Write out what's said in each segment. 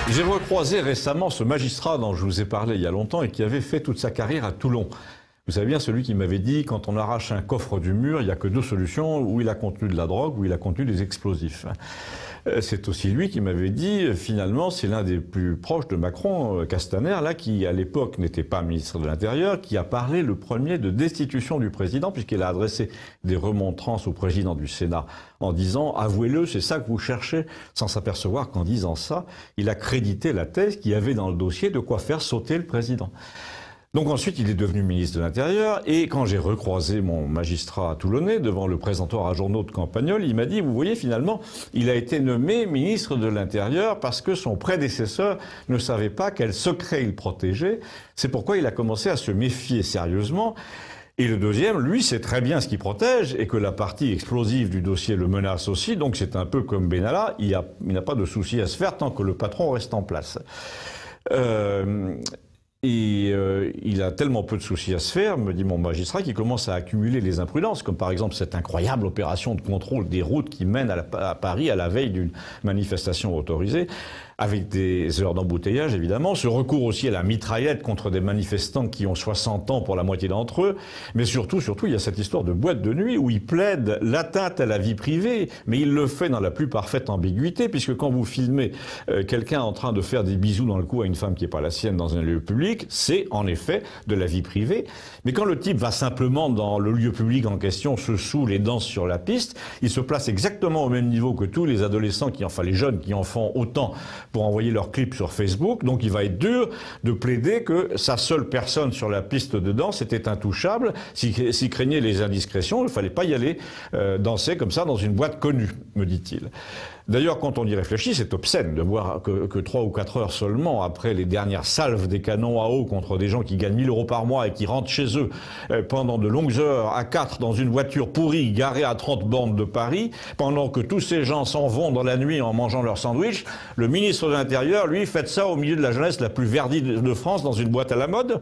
J'ai recroisé récemment ce magistrat dont je vous ai parlé il y a longtemps et qui avait fait toute sa carrière à Toulon. Vous savez bien, celui qui m'avait dit, quand on arrache un coffre du mur, il n'y a que deux solutions, où il a contenu de la drogue, où il a contenu des explosifs. C'est aussi lui qui m'avait dit, finalement, c'est l'un des plus proches de Macron, Castaner, là, qui à l'époque n'était pas ministre de l'Intérieur, qui a parlé le premier de destitution du président, puisqu'il a adressé des remontrances au président du Sénat en disant « Avouez-le, c'est ça que vous cherchez », sans s'apercevoir qu'en disant ça, il a crédité la thèse qu'il y avait dans le dossier de quoi faire sauter le président. Donc ensuite, il est devenu ministre de l'Intérieur, et quand j'ai recroisé mon magistrat toulonnais devant le présentoir à journaux de Campagnol, il m'a dit, vous voyez, finalement, il a été nommé ministre de l'Intérieur parce que son prédécesseur ne savait pas quel secret il protégeait. C'est pourquoi il a commencé à se méfier sérieusement. Et le deuxième, lui, sait très bien ce qu'il protège et que la partie explosive du dossier le menace aussi. Donc c'est un peu comme Benalla, il n'a pas de souci à se faire tant que le patron reste en place. Il a tellement peu de soucis à se faire, me dit mon magistrat, qu'il commence à accumuler les imprudences, comme par exemple cette incroyable opération de contrôle des routes qui mène à Paris à la veille d'une manifestation autorisée, avec des heures d'embouteillage évidemment, ce recours aussi à la mitraillette contre des manifestants qui ont 60 ans pour la moitié d'entre eux, mais surtout, il y a cette histoire de boîte de nuit où il plaide l'atteinte à la vie privée, mais il le fait dans la plus parfaite ambiguïté, puisque quand vous filmez quelqu'un en train de faire des bisous dans le cou à une femme qui n'est pas la sienne dans un lieu public, c'est en effet de la vie privée. Mais quand le type va simplement dans le lieu public en question, se saoule et danse sur la piste, il se place exactement au même niveau que tous les adolescents, les jeunes qui en font autant pour envoyer leurs clips sur Facebook. Donc il va être dur de plaider que sa seule personne sur la piste de danse était intouchable. S'il craignait les indiscrétions, il ne fallait pas y aller danser comme ça dans une boîte connue, me dit-il. D'ailleurs, quand on y réfléchit, c'est obscène de voir que 3 ou 4 heures seulement après les dernières salves des canons à eau contre des gens qui gagnent 1 000 € par mois et qui rentrent chez eux pendant de longues heures à 4 dans une voiture pourrie garée à 30 bornes de Paris, pendant que tous ces gens s'en vont dans la nuit en mangeant leur sandwich, le ministre de l'Intérieur, lui, fait ça au milieu de la jeunesse la plus verdie de France dans une boîte à la mode.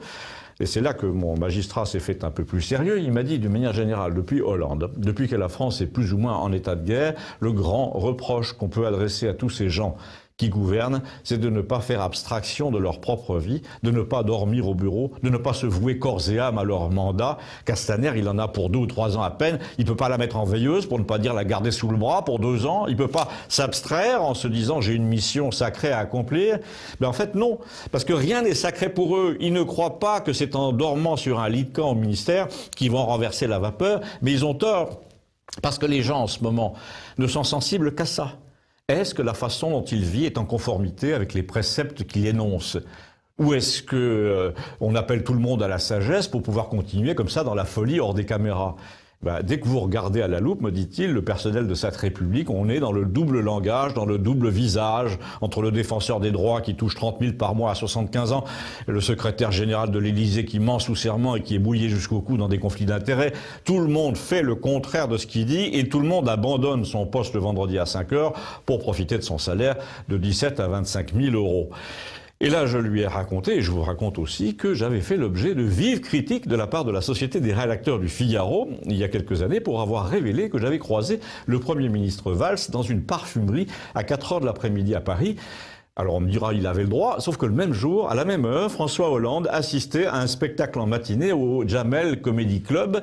Et c'est là que mon magistrat s'est fait un peu plus sérieux. Il m'a dit, d'une manière générale, depuis Hollande, depuis que la France est plus ou moins en état de guerre, le grand reproche qu'on peut adresser à tous ces gens qui gouvernent, c'est de ne pas faire abstraction de leur propre vie, de ne pas dormir au bureau, de ne pas se vouer corps et âme à leur mandat. Castaner, il en a pour 2 ou 3 ans à peine. Il peut pas la mettre en veilleuse, pour ne pas dire la garder sous le bras pour 2 ans. Il peut pas s'abstraire en se disant j'ai une mission sacrée à accomplir. Mais en fait, non. Parce que rien n'est sacré pour eux. Ils ne croient pas que c'est en dormant sur un lit de camp au ministère qu'ils vont renverser la vapeur. Mais ils ont tort. Parce que les gens, en ce moment, ne sont sensibles qu'à ça. Est-ce que la façon dont il vit est en conformité avec les préceptes qu'il énonce? Ou est-ce que on appelle tout le monde à la sagesse pour pouvoir continuer comme ça dans la folie hors des caméras? Dès que vous regardez à la loupe, me dit-il, le personnel de cette République, on est dans le double langage, dans le double visage, entre le défenseur des droits qui touche 30 000 par mois à 75 ans, et le secrétaire général de l'Élysée qui ment sous serment et qui est mouillé jusqu'au cou dans des conflits d'intérêts. Tout le monde fait le contraire de ce qu'il dit et tout le monde abandonne son poste le vendredi à 5 heures pour profiter de son salaire de 17 à 25 000 €. Et là, je lui ai raconté, et je vous raconte aussi, que j'avais fait l'objet de vives critiques de la part de la Société des rédacteurs du Figaro, il y a quelques années, pour avoir révélé que j'avais croisé le Premier ministre Valls dans une parfumerie à 4 heures de l'après-midi à Paris. Alors on me dira, il avait le droit, sauf que le même jour, à la même heure, François Hollande assistait à un spectacle en matinée au Jamel Comedy Club.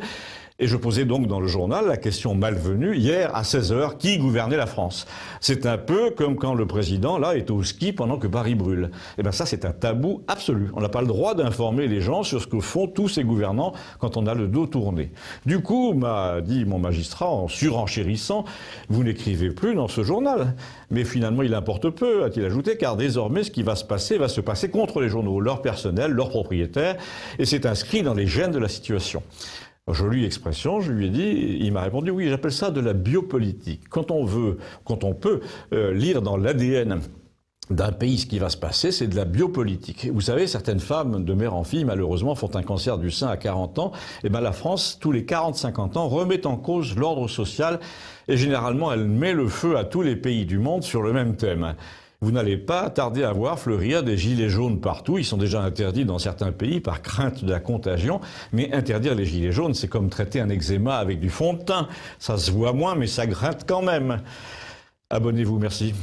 Et je posais donc dans le journal la question malvenue, hier à 16 h, qui gouvernait la France? C'est un peu comme quand le président, là, est au ski pendant que Paris brûle. Eh bien ça, c'est un tabou absolu. On n'a pas le droit d'informer les gens sur ce que font tous ces gouvernants quand on a le dos tourné. Du coup, m'a dit mon magistrat en surenchérissant, vous n'écrivez plus dans ce journal. Mais finalement, il importe peu, a-t-il ajouté, car désormais, ce qui va se passer contre les journaux, leur personnel, leurs propriétaires, et c'est inscrit dans les gènes de la situation. Jolie expression, je lui ai dit, il m'a répondu, oui, j'appelle ça de la biopolitique. Quand on peut lire dans l'ADN d'un pays ce qui va se passer, c'est de la biopolitique. Vous savez, certaines femmes de mère en fille, malheureusement, font un cancer du sein à 40 ans. Et bien la France, tous les 40-50 ans, remet en cause l'ordre social et généralement, elle met le feu à tous les pays du monde sur le même thème. Vous n'allez pas tarder à voir fleurir des gilets jaunes partout. Ils sont déjà interdits dans certains pays par crainte de la contagion. Mais interdire les gilets jaunes, c'est comme traiter un eczéma avec du fond de teint. Ça se voit moins, mais ça gratte quand même. Abonnez-vous, merci.